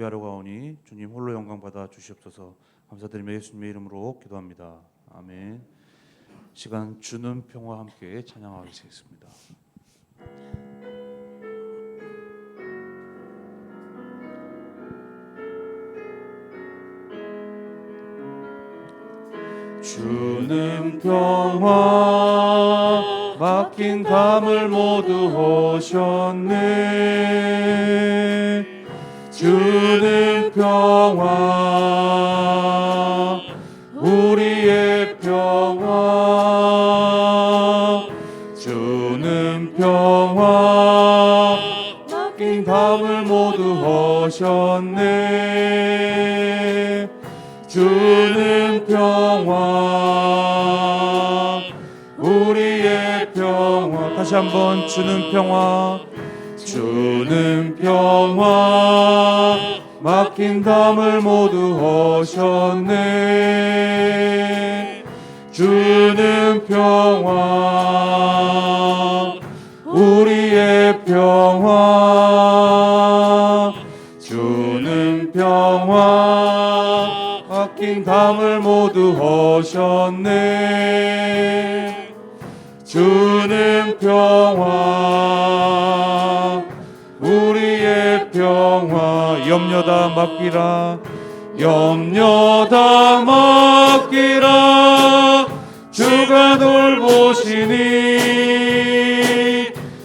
예배하러 가오니 주님 홀로 영광 받아 주시옵소서. 감사드리며 예수님의 이름으로 기도합니다. 아멘. 시간 주는 평화 함께 찬양하겠습니다. 주는 평화 막힌 담을 모두 오셨네. 주는 평화 우리의 평화. 주는 평화 막힌 담을 모두 오셨네. 주는 평화 우리의 평화. 다시 한번 주는 평화. 주는 평화 막힌 담을 모두 오셨네. 주는 평화 우리의 평화. 주는 평화 막힌 담을 모두 오셨네. 주는 평화 우리의 평화. 염려 다 맡기라. 염려 다 맡기라. 주가 돌보시니.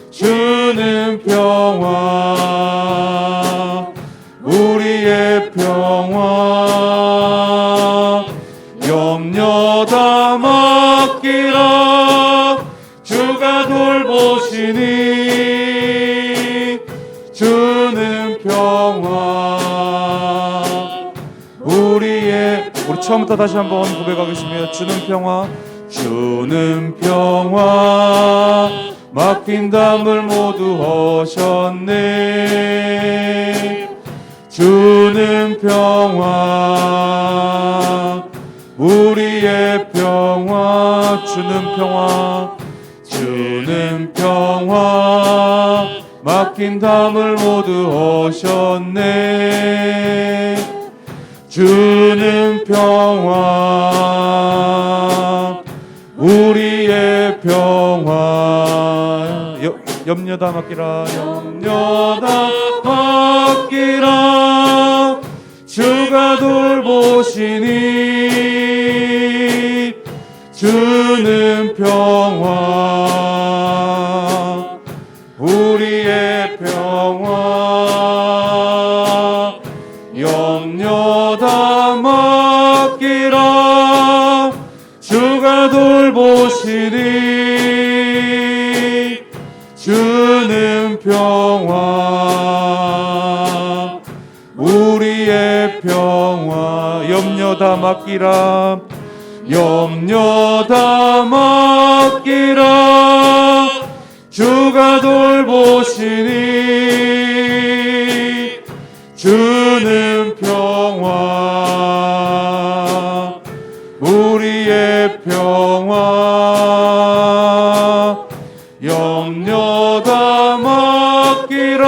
주는 평화 우리의 평화. 염려 다 맡기라. 주가 돌보시니. 주는 평화 우리의. 우리 처음부터 다시 한번 고백하겠습니다. 주는 평화. 주는 평화 막힌 담을 모두 오셨네. 주는 평화 우리의 평화. 주는 평화. 주는 평화 막힌 담을 모두 오셨네. 주는 평화 우리의 평화. 염려 다 맡기라. 염려 다 맡기라. 주가 돌보시니. 주는 평화 우리의 평화. 염려 다 맡기라. 주가 돌보시니. 주는 평화 우리의 평화. 염려 다 맡기라. 염려 다 맡기라. 주가 돌보시니. 주는 평화 우리의 평화. 염려 다 맡기라.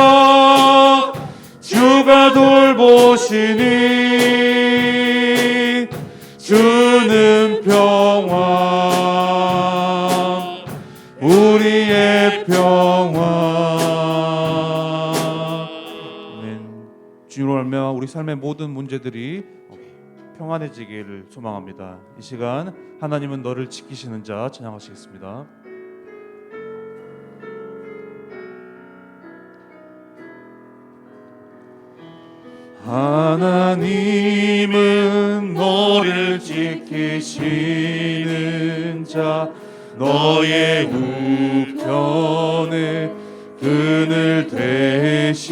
주가 돌보시니. 주는 평화 우리의 평화. 아멘. 주님으로 말미암아 우리 삶의 모든 문제들이 평안해지기를 소망합니다. 이 시간 하나님은 너를 지키시는 자 찬양하시겠습니다. 하나님은 너를 지키시는 자. 너의 우편에 그늘 되시니.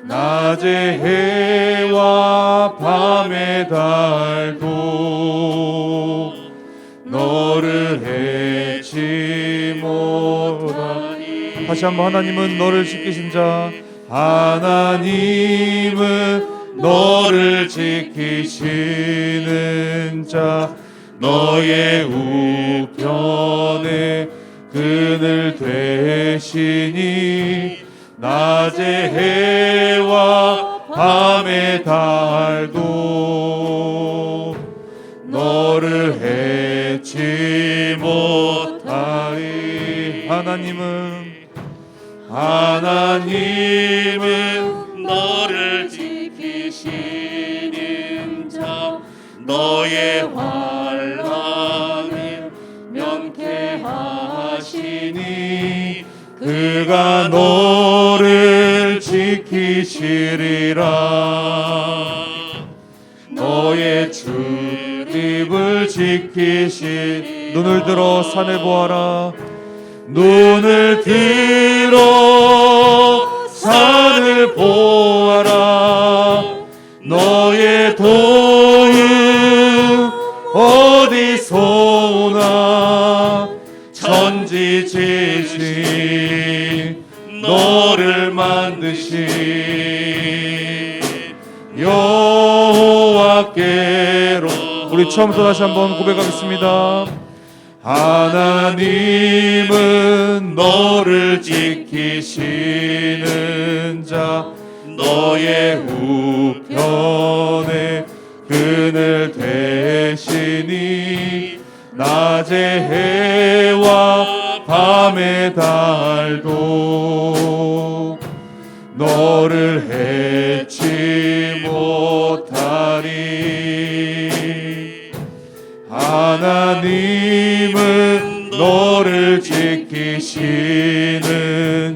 낮의 해와 밤의 달도 너를 해치 못하니. 다시 한번 하나님은 너를 지키신 자. 하나님은 너를 지키시는 자. 너의 우편에 그늘 되시니. 낮의 해와 밤의 달도 너를 해치 못하리. 하나님은 너를 지키시는 자 너의 환난을 면케하시니 그가 너를 지키시리라. 너의 출입을 지키시. 눈을 들어 산을 보아라. 눈을 들어 산을 보아라. 너의 도움 어디서 오나. 천지지으신 너를 만드신 여호와께로. 우리 처음부터 다시 한번 고백하겠습니다. 하나님은 너를 지키시는 자 너의 우편에 그늘 되시니 낮의 해와 밤의 달도 너를 해치 못하리. 하나님은 너를 지키시는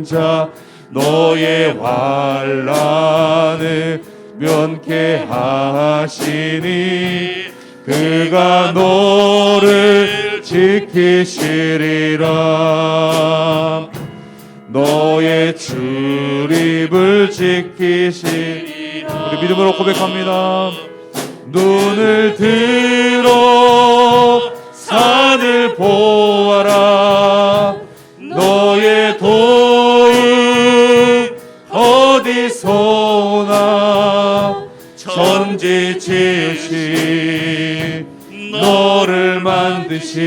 자 너의 환난을 면케하시니 그가 너를 지키시리라. 너의 출입을 지키시리라. 우리 믿음으로 고백합니다. 눈을 들어 산을 보아라. 너의 도움 어디서 오나. 천지 지으신 너를 만드신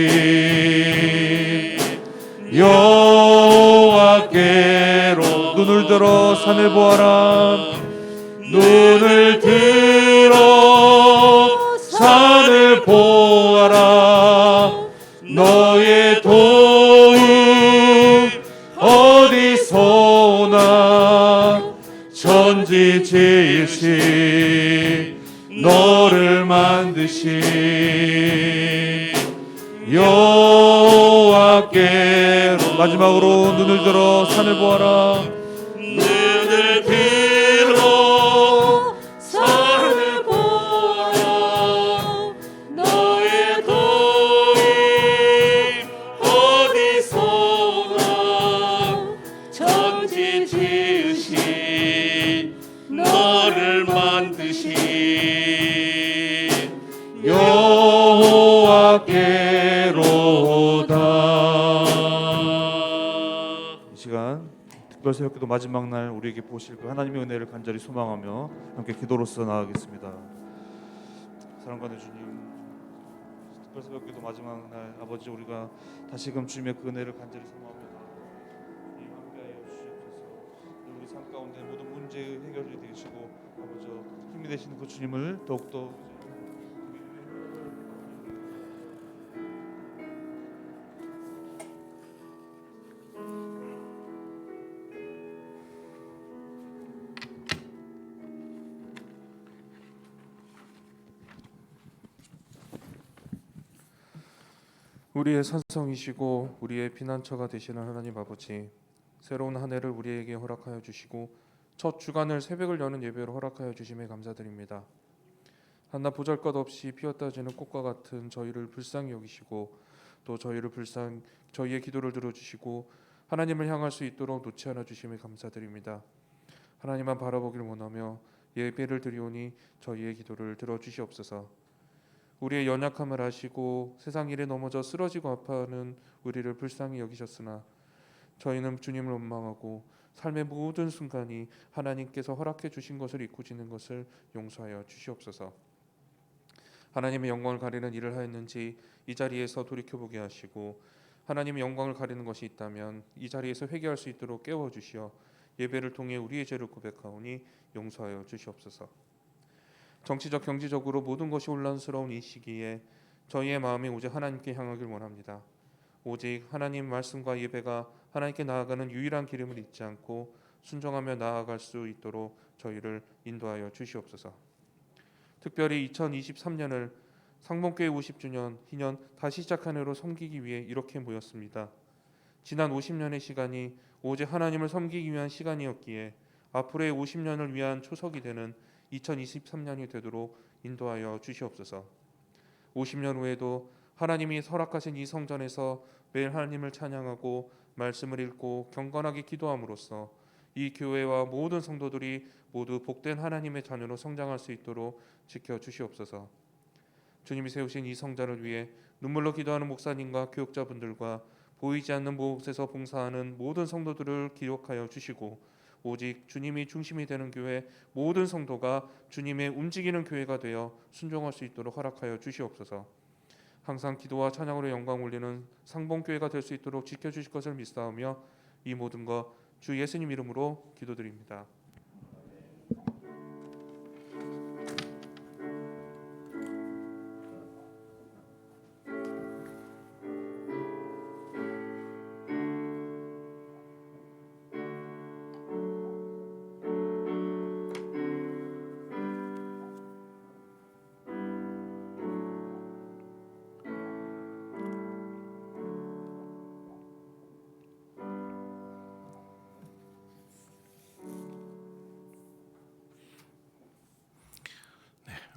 여호와께로. 눈을 들어 산을 보아라. 눈을 들어 산을 보아라. 너의 도움 어디서 오나. 천지 지으신 너를 만드신 여호와께로. 마지막으로 눈을 들어 산을 보아라. 눈을 들어 산을 보아라. 너의 도움 어디서 오나. 천지 지으신 너를 만드신 여호와께로다. 이 시간 특별새벽기도 마지막 날 우리에게 보실 그 하나님의 은혜를 간절히 소망하며 함께 기도로서 나아가겠습니다. 사랑하는 주님, 특별새벽기도 마지막 날 아버지, 우리가 다시금 주님의 그 은혜를 간절히 소망합니다. 이 함께하여 주시옵소서. 우리 삶 가운데 모든 문제 해결이 되시고 아버지 힘이 되시는 그 주님을 더욱더 우리의 산성이시고 우리의 피난처가 되시는 하나님 아버지, 새로운 한 해를 우리에게 허락하여 주시고 첫 주간을 새벽을 여는 예배로 허락하여 주심에 감사드립니다. 한낱 보잘것없이 피었다 지는 꽃과 같은 저희를 불쌍히 여기시고 또 저희의 기도를 들어주시고 하나님을 향할 수 있도록 놓지 않아 주심에 감사드립니다. 하나님만 바라보길 원하며 예배를 드리오니 저희의 기도를 들어주시옵소서. 우리의 연약함을 아시고 세상 일에 넘어져 쓰러지고 아파하는 우리를 불쌍히 여기셨으나 저희는 주님을 원망하고 삶의 모든 순간이 하나님께서 허락해 주신 것을 잊고 지는 것을 용서하여 주시옵소서. 하나님의 영광을 가리는 일을 하였는지 이 자리에서 돌이켜보게 하시고 하나님의 영광을 가리는 것이 있다면 이 자리에서 회개할 수 있도록 깨워주시어 예배를 통해 우리의 죄를 고백하오니 용서하여 주시옵소서. 정치적 경제적으로 모든 것이 혼란스러운 이 시기에 저희의 마음이 오직 하나님께 향하길 원합니다. 오직 하나님 말씀과 예배가 하나님께 나아가는 유일한 길임을 잊지 않고 순종하며 나아갈 수 있도록 저희를 인도하여 주시옵소서. 특별히 2023년을 상봉교회 50주년 희년 다시 시작한 해로 섬기기 위해 이렇게 모였습니다. 지난 50년의 시간이 오직 하나님을 섬기기 위한 시간이었기에 앞으로의 50년을 위한 초석이 되는 2023년이 되도록 인도하여 주시옵소서. 50년 후에도 하나님이 허락하신 이 성전에서 매일 하나님을 찬양하고 말씀을 읽고 경건하게 기도함으로써 이 교회와 모든 성도들이 모두 복된 하나님의 자녀로 성장할 수 있도록 지켜주시옵소서. 주님이 세우신 이 성전을 위해 눈물로 기도하는 목사님과 교육자분들과 보이지 않는 곳에서 봉사하는 모든 성도들을 기억하여 주시고 오직 주님이 중심이 되는 교회 모든 성도가 주님의 움직이는 교회가 되어 순종할 수 있도록 허락하여 주시옵소서. 항상 기도와 찬양으로 영광 올리는 상봉교회가 될 수 있도록 지켜주실 것을 믿사오며 이 모든 것 주 예수님 이름으로 기도드립니다.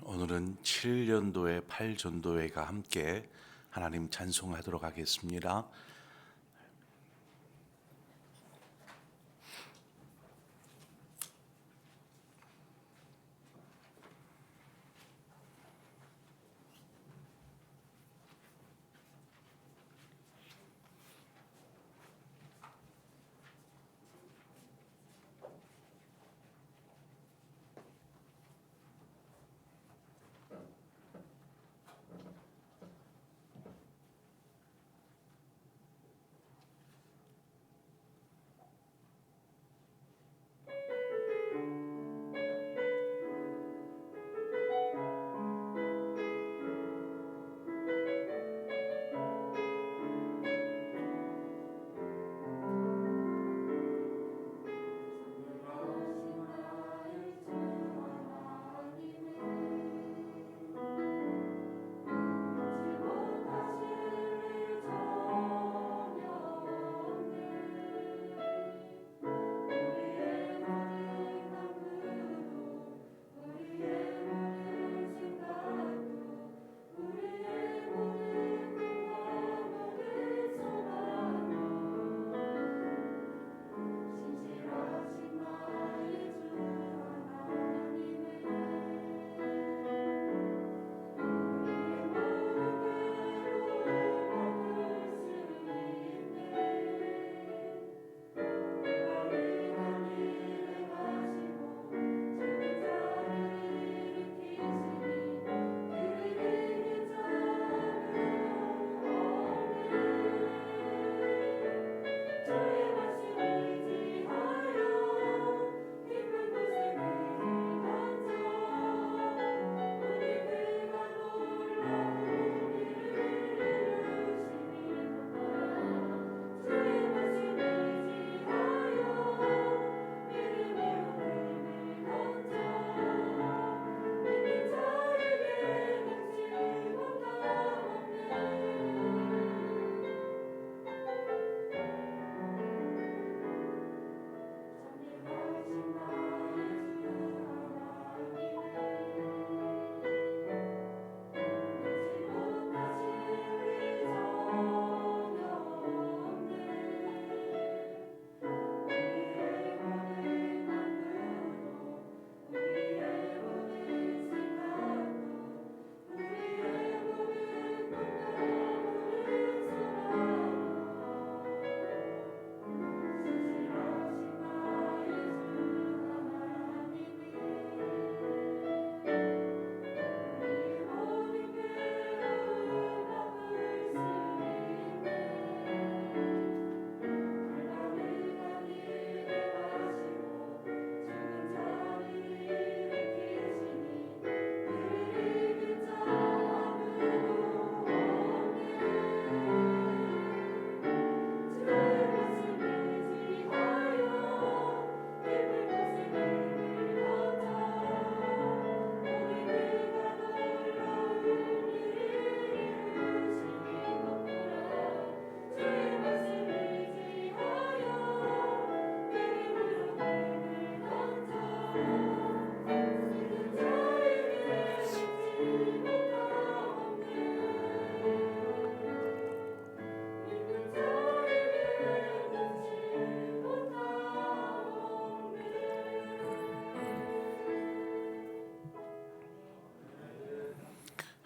오늘은 7년도의 8전도회가 함께 하나님 찬송하도록 하겠습니다.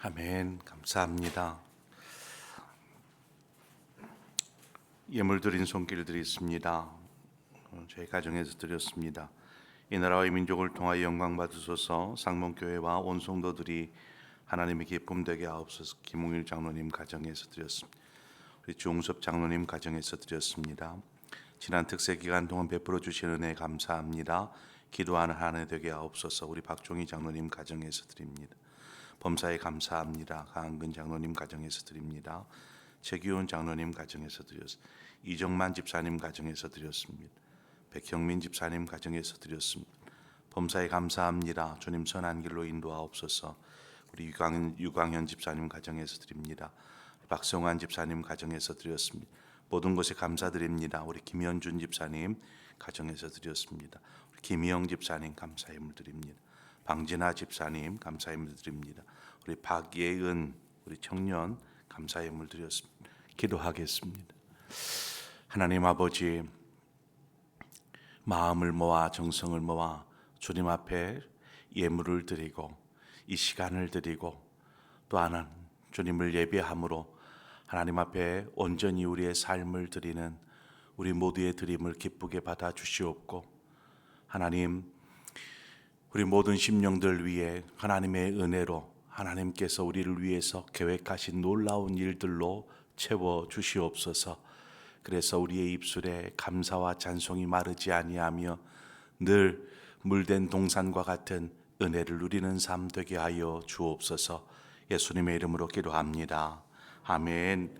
아멘. 감사합니다. 예물 드린 손길 드리겠습니다. 저희 가정에서 드렸습니다. 이 나라와 이 민족을 통하여 영광 받으소서. 상봉교회와 온 성도들이 하나님의 기쁨 되게 하옵소서. 김홍일 장로님 가정에서 드렸습니다. 우리 주홍섭 장로님 가정에서 드렸습니다. 지난 특세 기간 동안 베풀어 주신 은혜 감사합니다. 기도하는 한 해 되게 하옵소서. 우리 박종희 장로님 가정에서 드립니다. 범사에 감사합니다. 강은근 장로님 가정에서 드립니다. 최기훈 장로님 가정에서 드렸습니다. 이정만 집사님 가정에서 드렸습니다. 백형민 집사님 가정에서 드렸습니다. 범사에 감사합니다. 주님 선한 길로 인도하옵소서. 우리 유광현 집사님 가정에서 드립니다. 박성환 집사님 가정에서 드렸습니다. 모든 것에 감사드립니다. 우리 김현준 집사님 가정에서 드렸습니다. 우리 김희영 집사님 감사의 물 드립니다. 방진아 집사님 감사의 물 드립니다. 우리 박예은 우리 청년 감사의 물 드렸습니다. 기도하겠습니다. 하나님 아버지, 마음을 모아 정성을 모아 주님 앞에 예물을 드리고 이 시간을 드리고 또 하나는 주님을 예배함으로 하나님 앞에 온전히 우리의 삶을 드리는 우리 모두의 드림을 기쁘게 받아 주시옵고, 하나님 우리 모든 심령들 위해 하나님의 은혜로 하나님께서 우리를 위해서 계획하신 놀라운 일들로 채워 주시옵소서. 그래서 우리의 입술에 감사와 찬송이 마르지 아니하며 늘 물된 동산과 같은 은혜를 누리는 삶 되게 하여 주옵소서. 예수님의 이름으로 기도합니다. 아멘.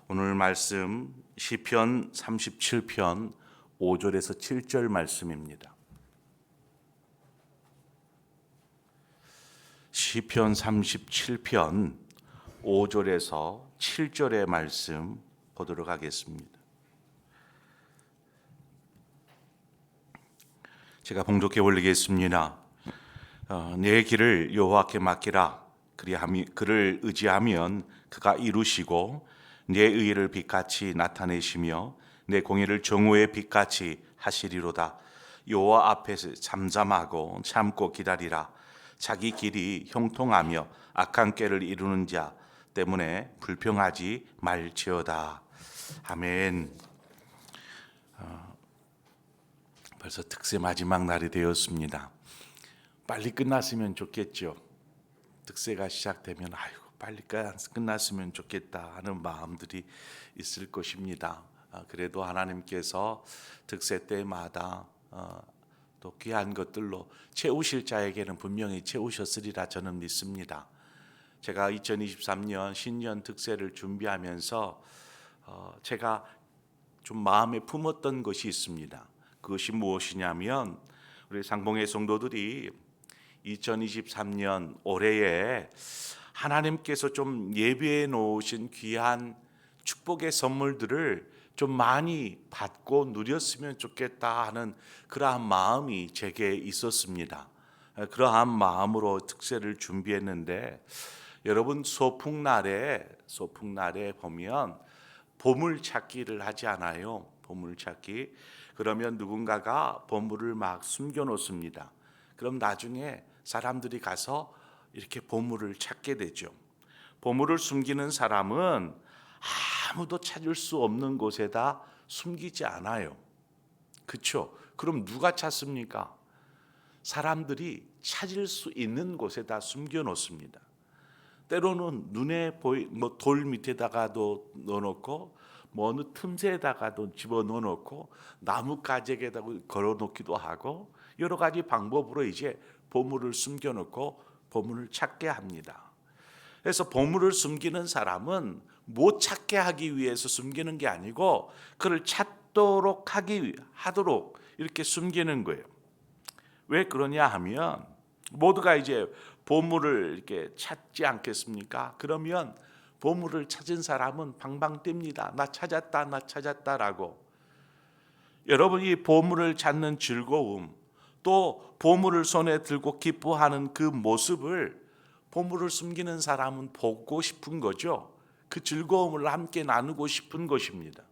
오늘 말씀 시편 37편 5절에서 7절 말씀입니다. 시편 37편 5절에서 7절의 말씀 보도록 하겠습니다. 제가 봉독해 올리겠습니다. 내 길을 여호와께 맡기라. 그를 의지하면 그가 이루시고 내 의를 빛같이 나타내시며 내 공의를 정오의 빛같이 하시리로다. 여호와 앞에서 잠잠하고 참고 기다리라. 자기 길이 형통하며 악한 꾀를 이루는 자 때문에 불평하지 말지어다. 아멘. 벌써 특세 마지막 날이 되었습니다. 빨리 끝났으면 좋겠죠. 특세가 시작되면 아이고 빨리 끝났으면 좋겠다 하는 마음들이 있을 것입니다. 그래도 하나님께서 특세 때마다 또 귀한 것들로 채우실 자에게는 분명히 채우셨으리라 저는 믿습니다. 제가 2023년 신년 특세를 준비하면서 제가 좀 마음에 품었던 것이 있습니다. 그것이 무엇이냐면 우리 상봉의 성도들이 2023년 올해에 하나님께서 좀 예비해 놓으신 귀한 축복의 선물들을 좀 많이 받고 누렸으면 좋겠다 하는 그러한 마음이 제게 있었습니다. 그러한 마음으로 특세를 준비했는데, 여러분 소풍날에 보면 보물찾기를 하지 않아요? 보물찾기. 그러면 누군가가 보물을 막 숨겨 놓습니다. 그럼 나중에 사람들이 가서 이렇게 보물을 찾게 되죠. 보물을 숨기는 사람은 아무도 찾을 수 없는 곳에다 숨기지 않아요. 그렇죠? 그럼 누가 찾습니까? 사람들이 찾을 수 있는 곳에다 숨겨 놓습니다. 때로는 눈에 돌 밑에다가도 넣어놓고 어느 틈새에다가도 집어넣어 놓고 나뭇가지에다 걸어 놓기도 하고 여러 가지 방법으로 이제 보물을 숨겨 놓고 보물을 찾게 합니다. 그래서 보물을 숨기는 사람은 못 찾게 하기 위해서 숨기는 게 아니고 그를 찾도록 하도록 이렇게 숨기는 거예요. 왜 그러냐 하면 모두가 이제 보물을 이렇게 찾지 않겠습니까? 그러면 보물을 찾은 사람은 방방 뜹니다. 나 찾았다라고. 여러분이 보물을 찾는 즐거움, 또 보물을 손에 들고 기뻐하는 그 모습을 보물을 숨기는 사람은 보고 싶은 거죠. 그 즐거움을 함께 나누고 싶은 것입니다.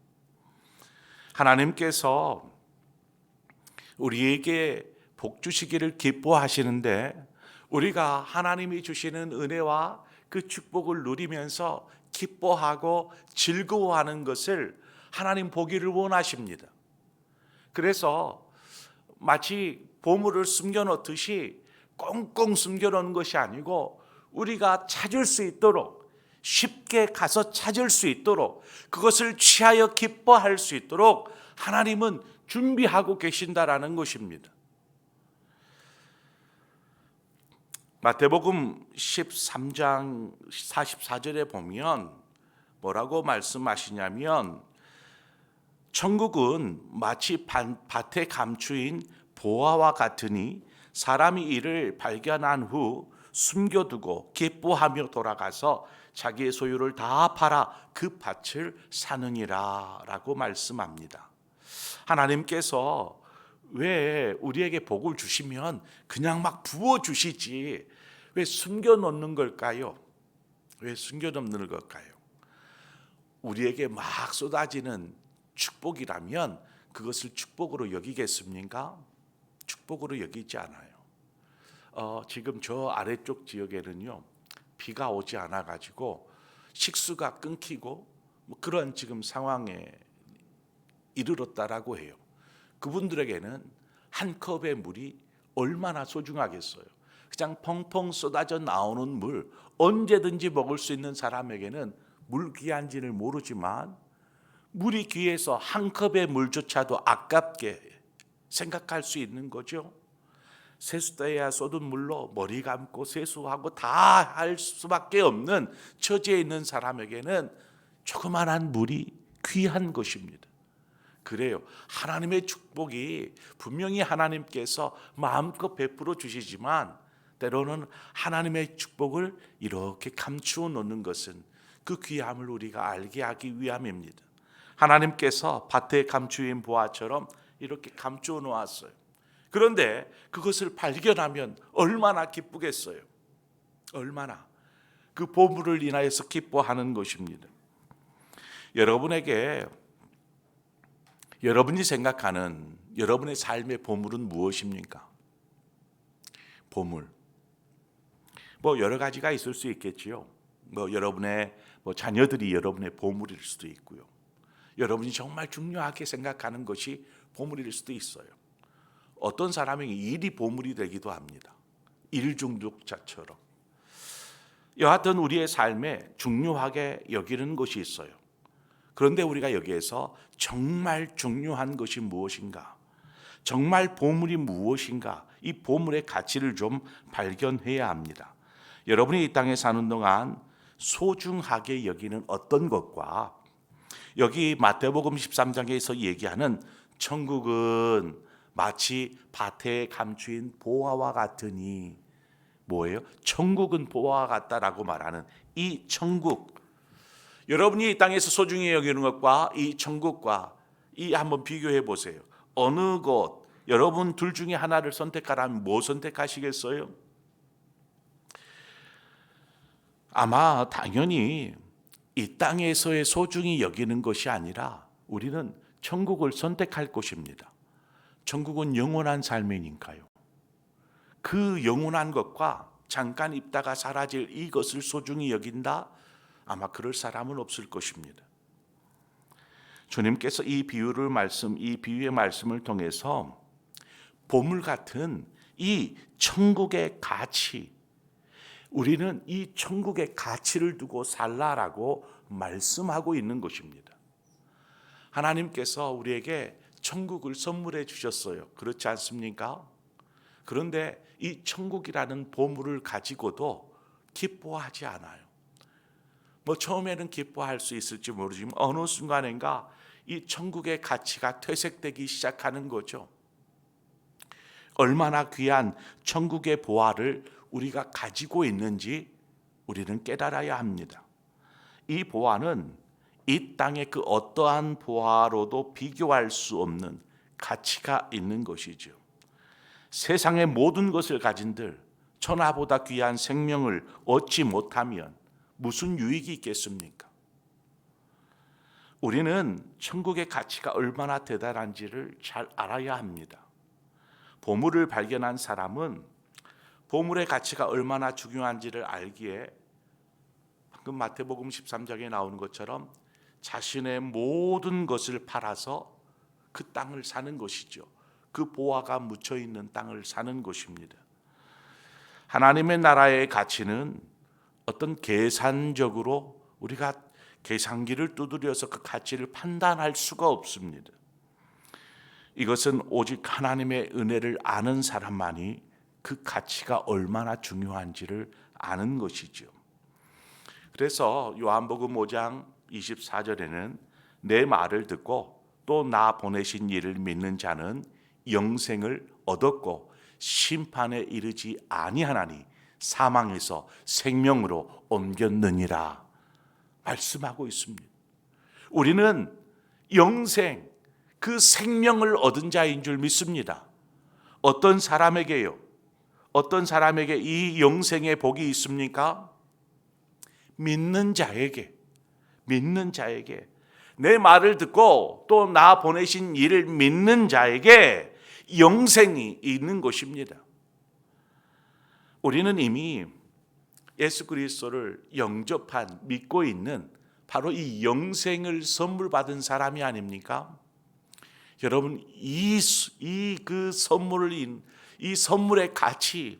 하나님께서 우리에게 복 주시기를 기뻐하시는데 우리가 하나님이 주시는 은혜와 그 축복을 누리면서 기뻐하고 즐거워하는 것을 하나님 보기를 원하십니다. 그래서 마치 보물을 숨겨놓듯이 꽁꽁 숨겨놓는 것이 아니고 우리가 찾을 수 있도록, 쉽게 가서 찾을 수 있도록, 그것을 취하여 기뻐할 수 있도록 하나님은 준비하고 계신다라는 것입니다. 마태복음 13장 44절에 보면 뭐라고 말씀하시냐면, 천국은 마치 밭에 감추인 보화와 같으니 사람이 이를 발견한 후 숨겨두고 기뻐하며 돌아가서 자기의 소유를 다 팔아 그 밭을 사느니라 라고 말씀합니다. 하나님께서 왜 우리에게 복을 주시면 그냥 막 부어주시지 왜 숨겨놓는 걸까요? 왜 숨겨놓는 걸까요? 우리에게 막 쏟아지는 축복이라면 그것을 축복으로 여기겠습니까? 축복으로 여기지 않아요. 지금 저 아래쪽 지역에는요, 비가 오지 않아 가지고 식수가 끊기고 그런 지금 상황에 이르렀다라고 해요. 그분들에게는 한 컵의 물이 얼마나 소중하겠어요. 그냥 펑펑 쏟아져 나오는 물, 언제든지 먹을 수 있는 사람에게는 물 귀한지를 모르지만 물이 귀해서 한 컵의 물조차도 아깝게 생각할 수 있는 거죠. 세수대야 쏟은 물로 머리 감고 세수하고 다 할 수밖에 없는 처지에 있는 사람에게는 조그만한 물이 귀한 것입니다. 그래요. 하나님의 축복이 분명히 하나님께서 마음껏 베풀어 주시지만 때로는 하나님의 축복을 이렇게 감추어 놓는 것은 그 귀함을 우리가 알게 하기 위함입니다. 하나님께서 밭에 감추인 보화처럼 이렇게 감추어 놓았어요. 그런데 그것을 발견하면 얼마나 기쁘겠어요. 얼마나 그 보물을 인하여서 기뻐하는 것입니다. 여러분에게 여러분이 생각하는 여러분의 삶의 보물은 무엇입니까? 보물. 여러 가지가 있을 수 있겠지요. 여러분의 자녀들이 여러분의 보물일 수도 있고요. 여러분이 정말 중요하게 생각하는 것이 보물일 수도 있어요. 어떤 사람에게 일이 보물이 되기도 합니다. 일 중독자처럼. 여하튼 우리의 삶에 중요하게 여기는 것이 있어요. 그런데 우리가 여기에서 정말 중요한 것이 무엇인가? 정말 보물이 무엇인가? 이 보물의 가치를 좀 발견해야 합니다. 여러분이 이 땅에 사는 동안 소중하게 여기는 어떤 것과 여기 마태복음 13장에서 얘기하는 천국은 마치 밭에 감추인 보화와 같으니 뭐예요? 천국은 보화와 같다라고 말하는 이 천국, 여러분이 이 땅에서 소중히 여기는 것과 이 천국과 이 한번 비교해 보세요. 어느 곳 여러분 둘 중에 하나를 선택하라면 뭐 선택하시겠어요? 아마 당연히 이 땅에서의 소중히 여기는 것이 아니라 우리는 천국을 선택할 것입니다. 천국은 영원한 삶이니까요. 그 영원한 것과 잠깐 있다가 사라질 이것을 소중히 여긴다? 아마 그럴 사람은 없을 것입니다. 주님께서 이 비유의 말씀을 통해서 보물 같은 이 천국의 가치, 우리는 이 천국의 가치를 두고 살라라고 말씀하고 있는 것입니다. 하나님께서 우리에게 천국을 선물해 주셨어요. 그렇지 않습니까? 그런데 이 천국이라는 보물을 가지고도 기뻐하지 않아요. 처음에는 기뻐할 수 있을지 모르지만 어느 순간인가 이 천국의 가치가 퇴색되기 시작하는 거죠. 얼마나 귀한 천국의 보화를 우리가 가지고 있는지 우리는 깨달아야 합니다. 이 보화는 이 땅의 그 어떠한 보화로도 비교할 수 없는 가치가 있는 것이죠. 세상의 모든 것을 가진들 천하보다 귀한 생명을 얻지 못하면 무슨 유익이 있겠습니까? 우리는 천국의 가치가 얼마나 대단한지를 잘 알아야 합니다. 보물을 발견한 사람은 보물의 가치가 얼마나 중요한지를 알기에 그 마태복음 13장에 나오는 것처럼 자신의 모든 것을 팔아서 그 땅을 사는 것이죠. 그 보화가 묻혀 있는 땅을 사는 것입니다. 하나님의 나라의 가치는 어떤 계산적으로 우리가 계산기를 두드려서 그 가치를 판단할 수가 없습니다. 이것은 오직 하나님의 은혜를 아는 사람만이 그 가치가 얼마나 중요한지를 아는 것이죠. 그래서 요한복음 5장 24절에는 내 말을 듣고 또 나 보내신 이를 믿는 자는 영생을 얻었고 심판에 이르지 아니하나니 사망에서 생명으로 옮겼느니라 말씀하고 있습니다. 우리는 영생, 그 생명을 얻은 자인 줄 믿습니다. 어떤 사람에게요? 어떤 사람에게 이 영생의 복이 있습니까? 믿는 자에게, 믿는 자에게, 내 말을 듣고 또 나 보내신 이를 믿는 자에게 영생이 있는 것입니다. 우리는 이미 예수 그리스도를 영접한, 믿고 있는 바로 이 영생을 선물 받은 사람이 아닙니까? 여러분, 이 선물의 가치,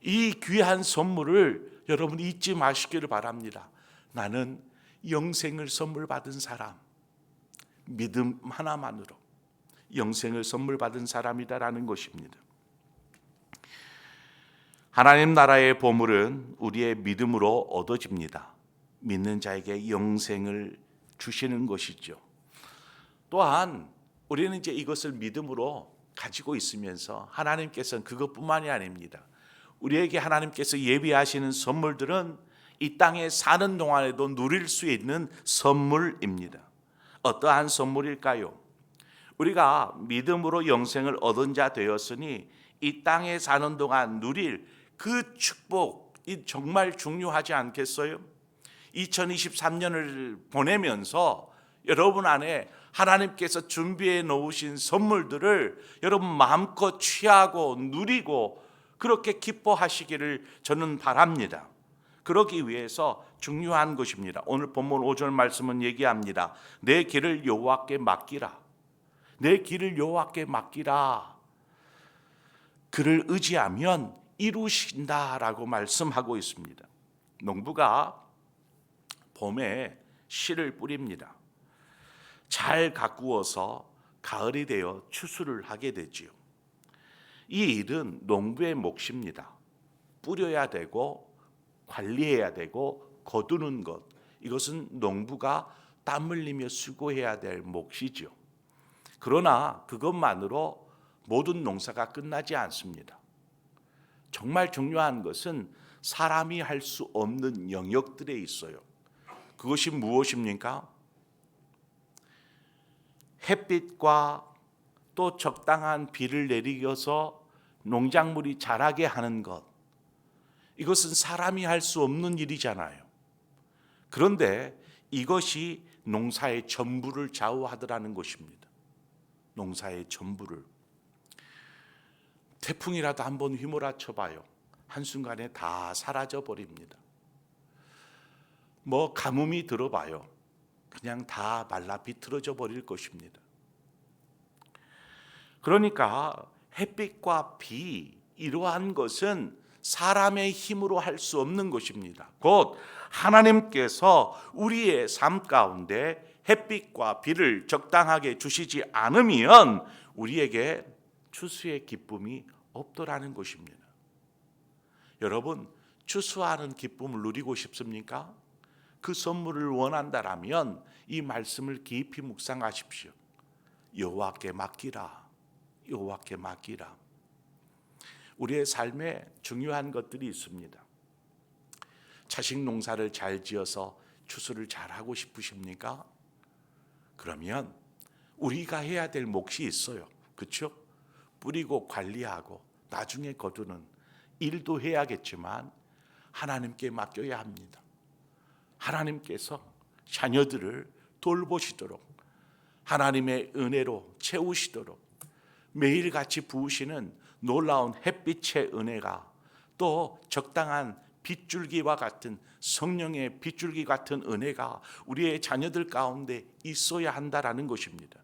이 귀한 선물을 여러분 잊지 마시기를 바랍니다. 나는 영생을 선물 받은 사람, 믿음 하나만으로 영생을 선물 받은 사람이다라는 것입니다. 하나님 나라의 보물은 우리의 믿음으로 얻어집니다. 믿는 자에게 영생을 주시는 것이죠. 또한 우리는 이제 이것을 믿음으로 가지고 있으면서 하나님께서는 그것뿐만이 아닙니다. 우리에게 하나님께서 예비하시는 선물들은 이 땅에 사는 동안에도 누릴 수 있는 선물입니다. 어떠한 선물일까요? 우리가 믿음으로 영생을 얻은 자 되었으니 이 땅에 사는 동안 누릴 그 축복이 정말 중요하지 않겠어요? 2023년을 보내면서 여러분 안에 하나님께서 준비해 놓으신 선물들을 여러분 마음껏 취하고 누리고 그렇게 기뻐하시기를 저는 바랍니다. 그러기 위해서 중요한 것입니다. 오늘 본문 5절 말씀은 얘기합니다. 내 길을 여호와께 맡기라. 내 길을 여호와께 맡기라. 그를 의지하면 이루신다라고 말씀하고 있습니다. 농부가 봄에 씨를 뿌립니다. 잘 가꾸어서 가을이 되어 추수를 하게 되지요. 이 일은 농부의 몫입니다. 뿌려야 되고 관리해야 되고 거두는 것, 이것은 농부가 땀 흘리며 수고해야 될 몫이죠. 그러나 그것만으로 모든 농사가 끝나지 않습니다. 정말 중요한 것은 사람이 할 수 없는 영역들에 있어요. 그것이 무엇입니까? 햇빛과 또 적당한 비를 내리겨서 농작물이 자라게 하는 것, 이것은 사람이 할 수 없는 일이잖아요. 그런데 이것이 농사의 전부를 좌우하더라는 것입니다. 농사의 전부를. 태풍이라도 한번 휘몰아쳐 봐요. 한순간에 다 사라져 버립니다. 뭐 가뭄이 들어봐요. 그냥 다 말라 비틀어져 버릴 것입니다. 그러니까 햇빛과 비, 이러한 것은 사람의 힘으로 할 수 없는 것입니다. 곧 하나님께서 우리의 삶 가운데 햇빛과 비를 적당하게 주시지 않으면 우리에게 추수의 기쁨이 없더라는 것입니다. 여러분, 추수하는 기쁨을 누리고 싶습니까? 그 선물을 원한다라면 이 말씀을 깊이 묵상하십시오. 여호와께 맡기라. 여호와께 맡기라. 우리의 삶에 중요한 것들이 있습니다. 자식 농사를 잘 지어서 추수를 잘하고 싶으십니까? 그러면 우리가 해야 될 몫이 있어요. 그렇죠? 뿌리고 관리하고 나중에 거두는 일도 해야겠지만 하나님께 맡겨야 합니다. 하나님께서 자녀들을 돌보시도록, 하나님의 은혜로 채우시도록 매일같이 부으시는 놀라운 햇빛의 은혜가, 또 적당한 빗줄기와 같은 성령의 빗줄기 같은 은혜가 우리의 자녀들 가운데 있어야 한다라는 것입니다.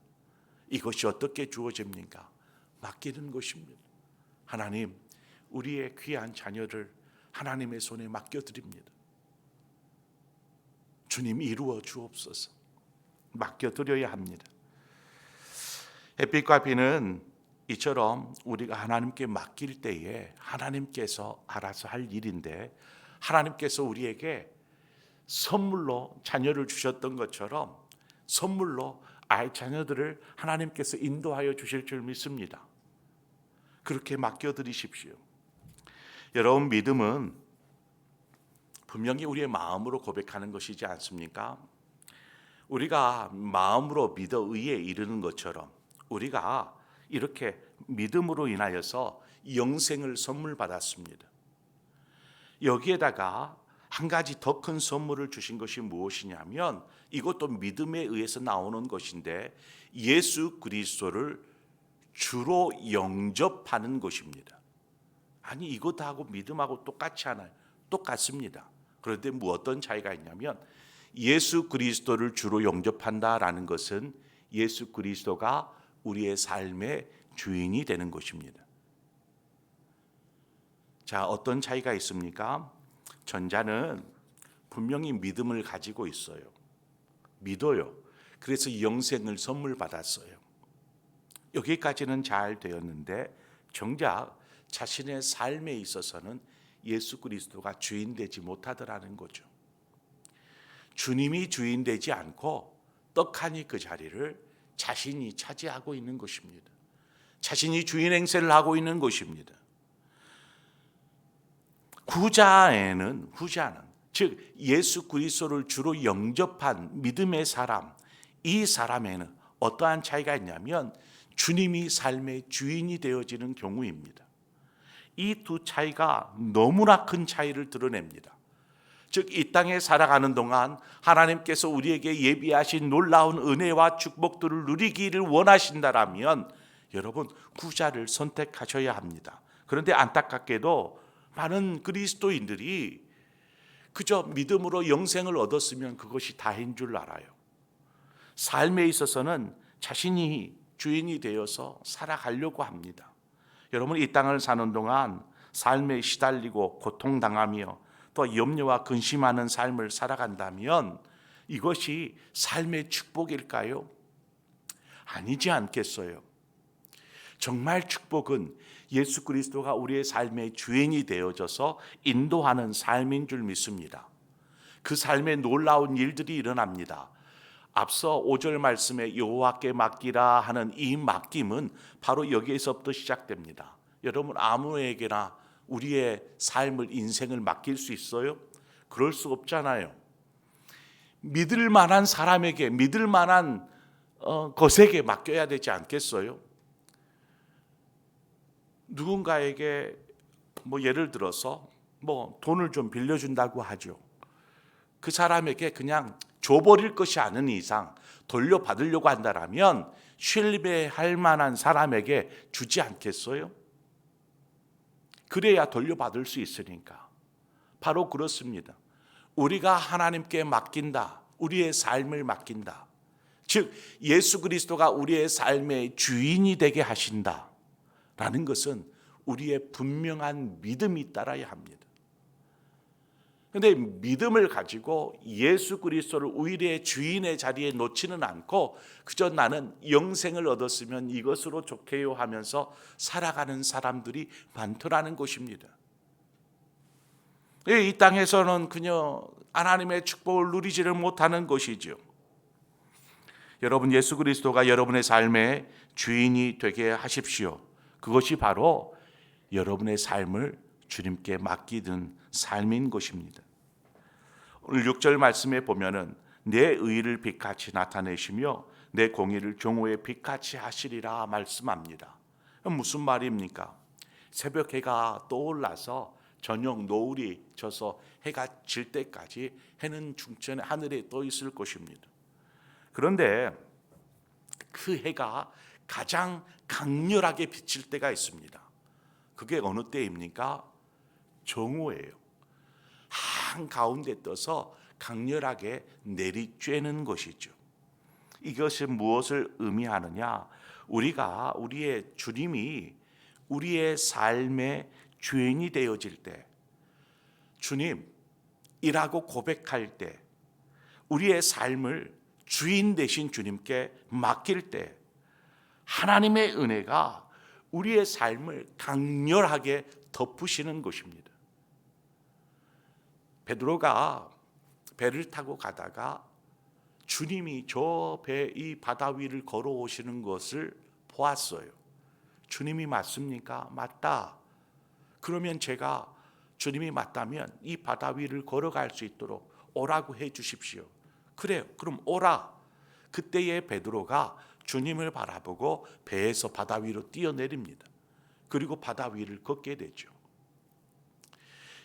이것이 어떻게 주어집니까? 맡기는 것입니다. 하나님, 우리의 귀한 자녀를 하나님의 손에 맡겨드립니다. 주님 이루어 주옵소서. 맡겨드려야 합니다. 햇빛과 비는 이처럼 우리가 하나님께 맡길 때에 하나님께서 알아서 할 일인데, 하나님께서 우리에게 선물로 자녀를 주셨던 것처럼 선물로 아이 자녀들을 하나님께서 인도하여 주실 줄 믿습니다. 그렇게 맡겨드리십시오. 여러분, 믿음은 분명히 우리의 마음으로 고백하는 것이지 않습니까? 우리가 마음으로 믿어 의에 이르는 것처럼 우리가 이렇게 믿음으로 인하여서 영생을 선물 받았습니다. 여기에다가 한 가지 더 큰 선물을 주신 것이 무엇이냐면, 이것도 믿음에 의해서 나오는 것인데, 예수 그리스도를 주로 영접하는 것입니다. 아니, 이것하고 믿음하고 똑같지 않아요. 똑같습니다. 그런데 어떤 차이가 있냐면, 예수 그리스도를 주로 영접한다라는 것은 예수 그리스도가 우리의 삶의 주인이 되는 것입니다. 자, 어떤 차이가 있습니까? 전자는 분명히 믿음을 가지고 있어요. 믿어요. 그래서 영생을 선물 받았어요. 여기까지는 잘 되었는데, 정작 자신의 삶에 있어서는 예수 그리스도가 주인 되지 못하더라는 거죠. 주님이 주인 되지 않고 떡하니 그 자리를 자신이 차지하고 있는 것입니다. 자신이 주인 행세를 하고 있는 것입니다. 후자는 즉 예수 그리스도를 주로 영접한 믿음의 사람, 이 사람에는 어떠한 차이가 있냐면 주님이 삶의 주인이 되어지는 경우입니다. 이 두 차이가 너무나 큰 차이를 드러냅니다. 즉 이 땅에 살아가는 동안 하나님께서 우리에게 예비하신 놀라운 은혜와 축복들을 누리기를 원하신다라면 여러분, 후자를 선택하셔야 합니다. 그런데 안타깝게도 많은 그리스도인들이 그저 믿음으로 영생을 얻었으면 그것이 다인 줄 알아요. 삶에 있어서는 자신이 주인이 되어서 살아가려고 합니다. 여러분, 이 땅을 사는 동안 삶에 시달리고 고통당하며 또 염려와 근심하는 삶을 살아간다면 이것이 삶의 축복일까요? 아니지 않겠어요? 정말 축복은 예수 그리스도가 우리의 삶의 주인이 되어져서 인도하는 삶인 줄 믿습니다. 그 삶에 놀라운 일들이 일어납니다. 앞서 5절 말씀에 여호와께 맡기라 하는 이 맡김은 바로 여기에서부터 시작됩니다. 여러분, 아무에게나 우리의 삶을, 인생을 맡길 수 있어요? 그럴 수 없잖아요. 믿을 만한 사람에게, 믿을 만한 것에게 맡겨야 되지 않겠어요? 누군가에게 예를 들어서 돈을 좀 빌려준다고 하죠. 그 사람에게 그냥 줘버릴 것이 아닌 이상 돌려받으려고 한다면 신뢰할 만한 사람에게 주지 않겠어요? 그래야 돌려받을 수 있으니까. 바로 그렇습니다. 우리가 하나님께 맡긴다, 우리의 삶을 맡긴다, 즉 예수 그리스도가 우리의 삶의 주인이 되게 하신다 라는 것은 우리의 분명한 믿음이 따라야 합니다. 그런데 믿음을 가지고 예수 그리스도를 우리의 주인의 자리에 놓지는 않고 그저 나는 영생을 얻었으면 이것으로 좋게요 하면서 살아가는 사람들이 많더라는 것입니다. 이 땅에서는 그냥 하나님의 축복을 누리지를 못하는 것이죠. 여러분, 예수 그리스도가 여러분의 삶의 주인이 되게 하십시오. 그것이 바로 여러분의 삶을 주님께 맡기는 삶인 것입니다. 오늘 6절 말씀에 보면은 내 의를 빛같이 나타내시며 내 공의를 종호의 빛같이 하시리라 말씀합니다. 무슨 말입니까? 새벽 해가 떠올라서 저녁 노을이 져서 해가 질 때까지 해는 중천에 하늘에 떠 있을 것입니다. 그런데 그 해가 가장 강렬하게 비칠 때가 있습니다. 그게 어느 때입니까? 정오예요. 한 가운데 떠서 강렬하게 내리쬐는 것이죠. 이것이 무엇을 의미하느냐? 우리가 우리의 주님이 우리의 삶의 주인이 되어질 때, 주님이라고 고백할 때, 우리의 삶을 주인 되신 주님께 맡길 때 하나님의 은혜가 우리의 삶을 강렬하게 덮으시는 것입니다. 베드로가 배를 타고 가다가 주님이 저 배 이 바다 위를 걸어오시는 것을 보았어요. 주님이 맞습니까? 맞다. 그러면 제가 주님이 맞다면 이 바다 위를 걸어갈 수 있도록 오라고 해 주십시오. 그래요. 그럼 오라. 그때의 베드로가 주님을 바라보고 배에서 바다 위로 뛰어내립니다. 그리고 바다 위를 걷게 되죠.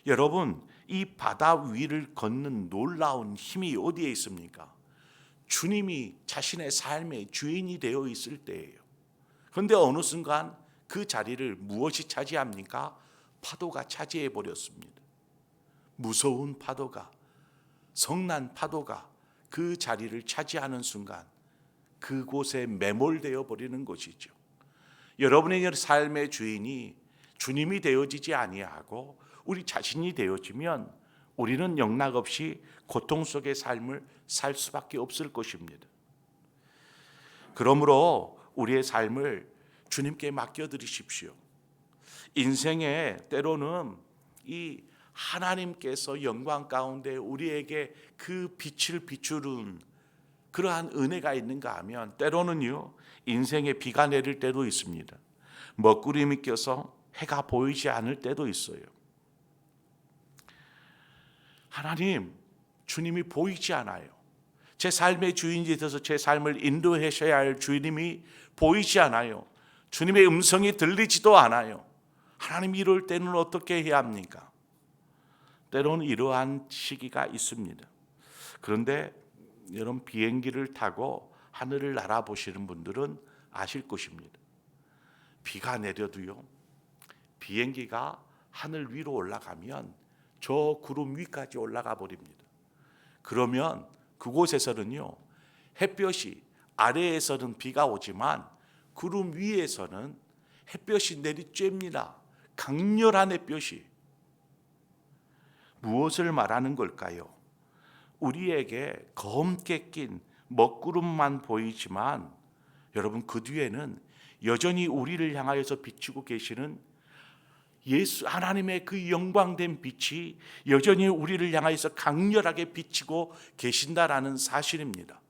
여러분, 이 바다 위를 걷는 놀라운 힘이 어디에 있습니까? 주님이 자신의 삶의 주인이 되어 있을 때예요. 그런데 어느 순간 그 자리를 무엇이 차지합니까? 파도가 차지해 버렸습니다. 무서운 파도가, 성난 파도가 그 자리를 차지하는 순간 그곳에 매몰되어 버리는 것이죠. 여러분의 삶의 주인이 주님이 되어지지 아니하고 우리 자신이 되어지면 우리는 영락없이 고통 속의 삶을 살 수밖에 없을 것입니다. 그러므로 우리의 삶을 주님께 맡겨드리십시오. 인생에 때로는 이 하나님께서 영광 가운데 우리에게 그 빛을 비추는 그러한 은혜가 있는가 하면 때로는요, 인생에 비가 내릴 때도 있습니다. 먹구름이 껴서 해가 보이지 않을 때도 있어요. 하나님, 주님이 보이지 않아요. 제 삶의 주인이 되어서 제 삶을 인도하셔야 할 주님이 보이지 않아요. 주님의 음성이 들리지도 않아요. 하나님, 이럴 때는 어떻게 해야 합니까? 때로는 이러한 시기가 있습니다. 그런데 여러분, 비행기를 타고 하늘을 날아보시는 분들은 아실 것입니다. 비가 내려도요, 비행기가 하늘 위로 올라가면 저 구름 위까지 올라가 버립니다. 그러면 그곳에서는요, 햇볕이, 아래에서는 비가 오지만 구름 위에서는 햇볕이 내리쬐입니다. 강렬한 햇볕이. 무엇을 말하는 걸까요? 우리에게 검게 낀 먹구름만 보이지만 여러분, 그 뒤에는 여전히 우리를 향하여서 비추고 계시는 예수 하나님의 그 영광된 빛이 여전히 우리를 향하여서 강렬하게 비치고 계신다라는 사실입니다.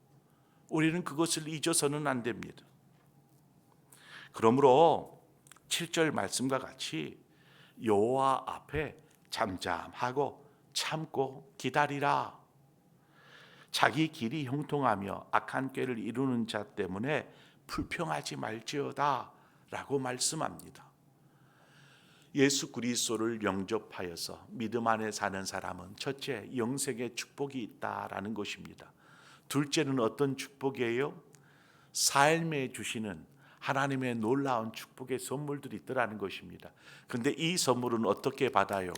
우리는 그것을 잊어서는 안 됩니다. 그러므로 7절 말씀과 같이 여호와 앞에 잠잠하고 참고 기다리라. 자기 길이 형통하며 악한 꾀를 이루는 자 때문에 불평하지 말지어다 라고 말씀합니다. 예수 그리스도를 영접하여서 믿음 안에 사는 사람은 첫째, 영생의 축복이 있다라는 것입니다. 둘째는 어떤 축복이에요? 삶에 주시는 하나님의 놀라운 축복의 선물들이 있더라는 것입니다. 그런데 이 선물은 어떻게 받아요?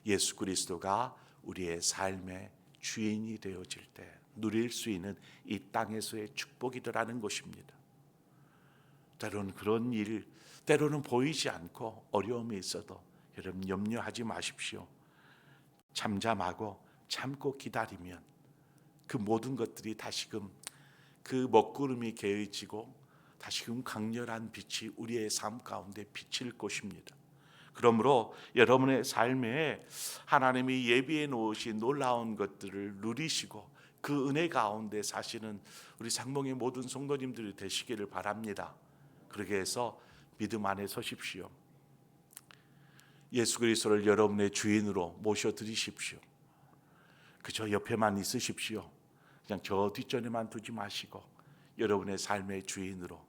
예수 그리스도가 우리의 삶의 주인이 되어질 때 누릴 수 있는 이 땅에서의 축복이더라는 것입니다. 때로는 그런 일, 때로는 보이지 않고 어려움이 있어도 여러분 염려하지 마십시오. 잠잠하고 참고 기다리면 그 모든 것들이 다시금 그 먹구름이 개어지고 다시금 강렬한 빛이 우리의 삶 가운데 비칠 것입니다. 그러므로 여러분의 삶에 하나님이 예비해 놓으신 놀라운 것들을 누리시고 그 은혜 가운데 사시는 우리 상봉의 모든 성도님들이 되시기를 바랍니다. 그러게 해서 믿음 안에 서십시오. 예수 그리스도를 여러분의 주인으로 모셔드리십시오. 그저 옆에만 있으십시오. 그냥 저 뒷전에만 두지 마시고 여러분의 삶의 주인으로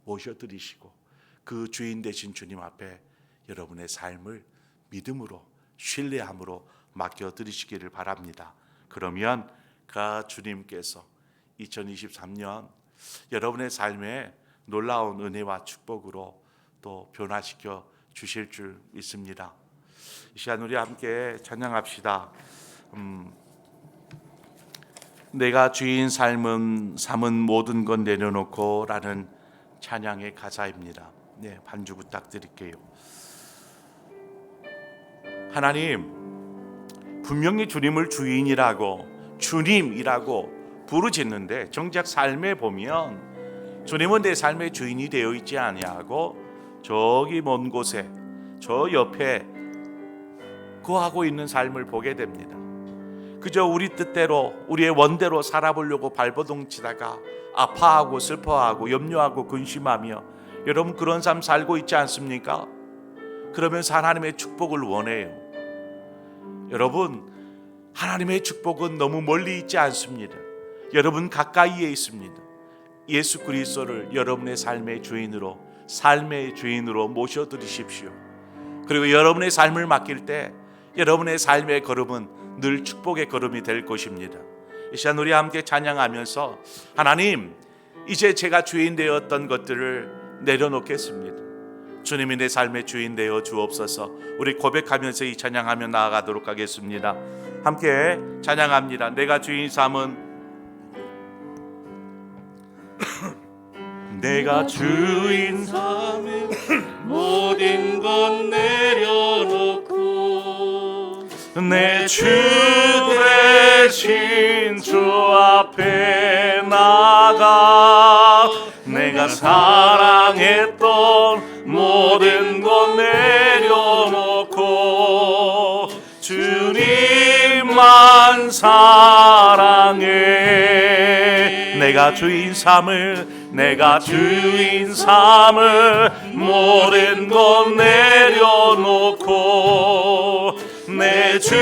모셔드리시고 그 주인 되신 주님 앞에 여러분의 삶을 믿음으로 신뢰함으로 맡겨드리시기를 바랍니다. 그러면 그 주님께서 2023년 여러분의 삶에 놀라운 은혜와 축복으로 또 변화시켜 주실 줄 믿습니다. 이 시간 우리 함께 찬양합시다. 내가 주인 삶은 모든 건 내려놓고라는 찬양의 가사입니다. 네, 반주 부탁드릴게요. 하나님, 분명히 주님을 주인이라고 주님이라고 부르짖는데 정작 삶에 보면 주님은 내 삶의 주인이 되어 있지 아니하고 저기 먼 곳에 저 옆에 거하고 있는 삶을 보게 됩니다. 그저 우리 뜻대로 우리의 원대로 살아보려고 발버둥치다가 아파하고 슬퍼하고 염려하고 근심하며 여러분 그런 삶 살고 있지 않습니까? 그러면서 하나님의 축복을 원해요. 여러분, 하나님의 축복은 너무 멀리 있지 않습니다. 여러분 가까이에 있습니다. 예수 그리스도를 여러분의 삶의 주인으로 모셔드리십시오. 그리고 여러분의 삶을 맡길 때 여러분의 삶의 걸음은 늘 축복의 걸음이 될 것입니다. 이 시간 우리 함께 찬양하면서 하나님, 이제 제가 주인 되었던 것들을 내려놓겠습니다. 주님이 내 삶의 주인 되어 주옵소서. 우리 고백하면서 이 찬양하며 나아가도록 하겠습니다. 함께 찬양합니다. 내가 주인 삼은 내가 주인 삼은 모든 건 내려놓고 내 주 대신 주 앞에 나가 내가 사랑했던 모든 것 내려놓고 주님만 사랑해. 내가 주인 삼을 모든 것 내려놓고 내 주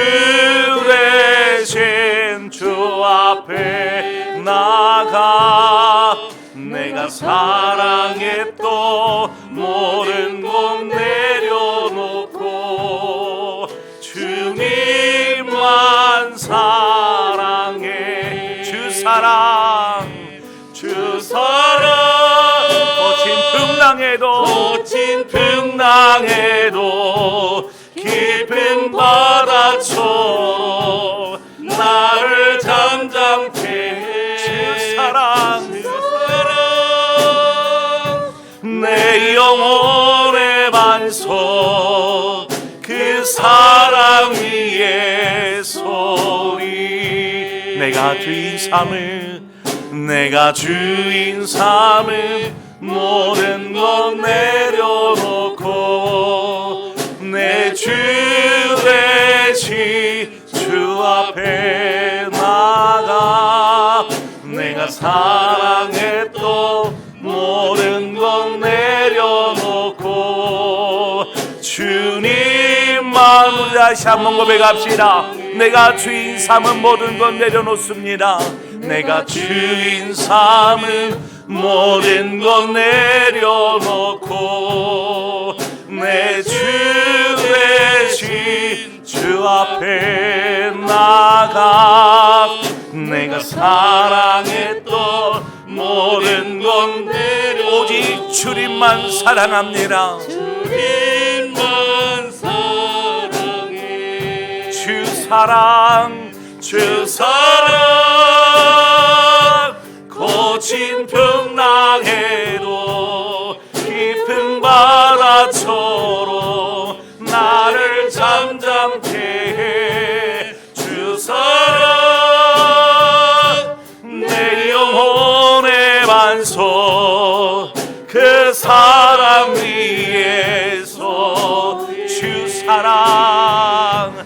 대신 주 앞에 나가 내가 사랑했던 모든 것 내려놓고 주님만 사랑해. 주 사랑 거친 풍랑에도 깊은 바다처럼 나를 잠잠케 해. 주 사랑 내 영혼의 반석 그 사랑 위에 소리 내가 주인 삼을 모든 것 내려놓고 내 주 대신 주 앞에 나가 내가 사랑했던 모든 것 내려놓고 주님만. 우리 다시 한번 고백합시다. 내가 주인 삼은 모든 것 내려놓습니다. 내가 주인 삼은 모든 것 내려놓고 내 주 대신 주 앞에 나가 내가 사랑했던 모든 것 내려 오직 주님만 사랑합니다. 주님만 사랑해. 주 사랑 거친 풍랑에도 깊은 바다처럼 나를 잠잠케 해. 주 사랑 내 영혼의 반석 그 사랑 위에서 주 사랑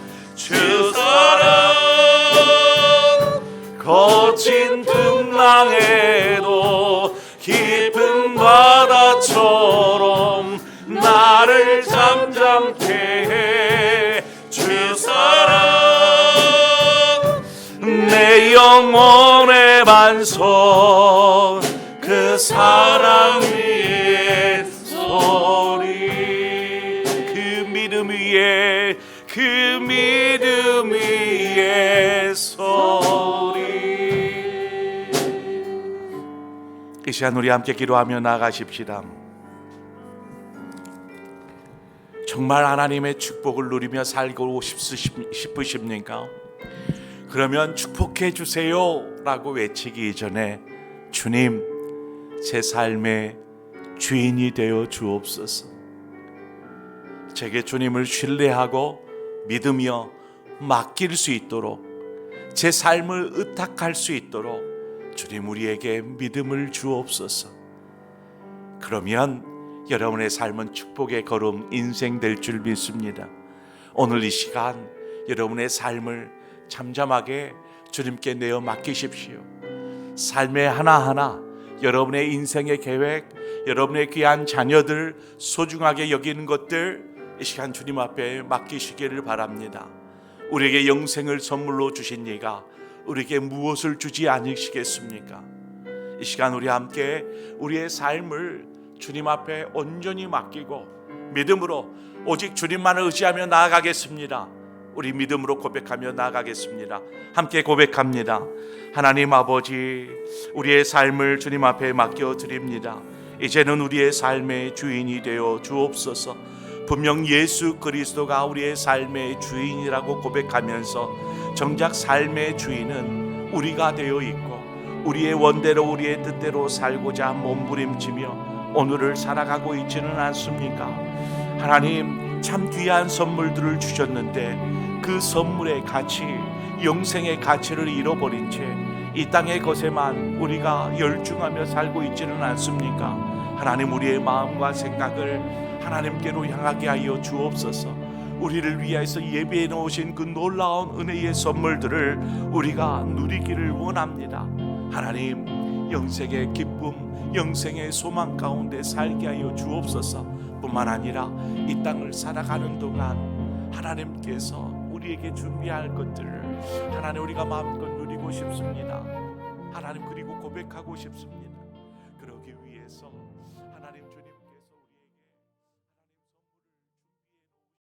거친 풍랑에도 깊은 바다처럼 나를 잠잠케 해. 주 사랑 내 영혼의 반석 그 사랑 위에 소리 그 믿음 위에 소리. 이 시간 우리 함께 기도하며 나가십시다. 정말 하나님의 축복을 누리며 살고 싶으십니까? 그러면 축복해 주세요라고 외치기 전에 주님, 제 삶의 주인이 되어 주옵소서. 제게 주님을 신뢰하고 믿으며 맡길 수 있도록, 제 삶을 의탁할 수 있도록 주님 우리에게 믿음을 주옵소서. 그러면 여러분의 삶은 축복의 걸음 인생 될 줄 믿습니다. 오늘 이 시간 여러분의 삶을 잠잠하게 주님께 내어 맡기십시오. 삶의 하나하나, 여러분의 인생의 계획, 여러분의 귀한 자녀들, 소중하게 여기는 것들 이 시간 주님 앞에 맡기시기를 바랍니다. 우리에게 영생을 선물로 주신 이가 우리에게 무엇을 주지 않으시겠습니까? 이 시간 우리 함께 우리의 삶을 주님 앞에 온전히 맡기고 믿음으로 오직 주님만을 의지하며 나아가겠습니다. 우리 믿음으로 고백하며 나아가겠습니다. 함께 고백합니다. 하나님 아버지, 우리의 삶을 주님 앞에 맡겨드립니다. 이제는 우리의 삶의 주인이 되어 주옵소서. 분명 예수 그리스도가 우리의 삶의 주인이라고 고백하면서 정작 삶의 주인은 우리가 되어 있고 우리의 원대로 우리의 뜻대로 살고자 몸부림치며 오늘을 살아가고 있지는 않습니까? 하나님, 참 귀한 선물들을 주셨는데 그 선물의 가치, 영생의 가치를 잃어버린 채 이 땅의 것에만 우리가 열중하며 살고 있지는 않습니까? 하나님, 우리의 마음과 생각을 하나님께로 향하게 하여 주옵소서. 우리를 위해서 예배해 놓으신 그 놀라운 은혜의 선물들을 우리가 누리기를 원합니다. 하나님, 영생의 기쁨, 영생의 소망 가운데 살게 하여 주옵소서. 뿐만 아니라 이 땅을 살아가는 동안 하나님께서 우리에게 준비할 것들을 하나님 우리가 마음껏 누리고 싶습니다. 하나님, 그리고 고백하고 싶습니다.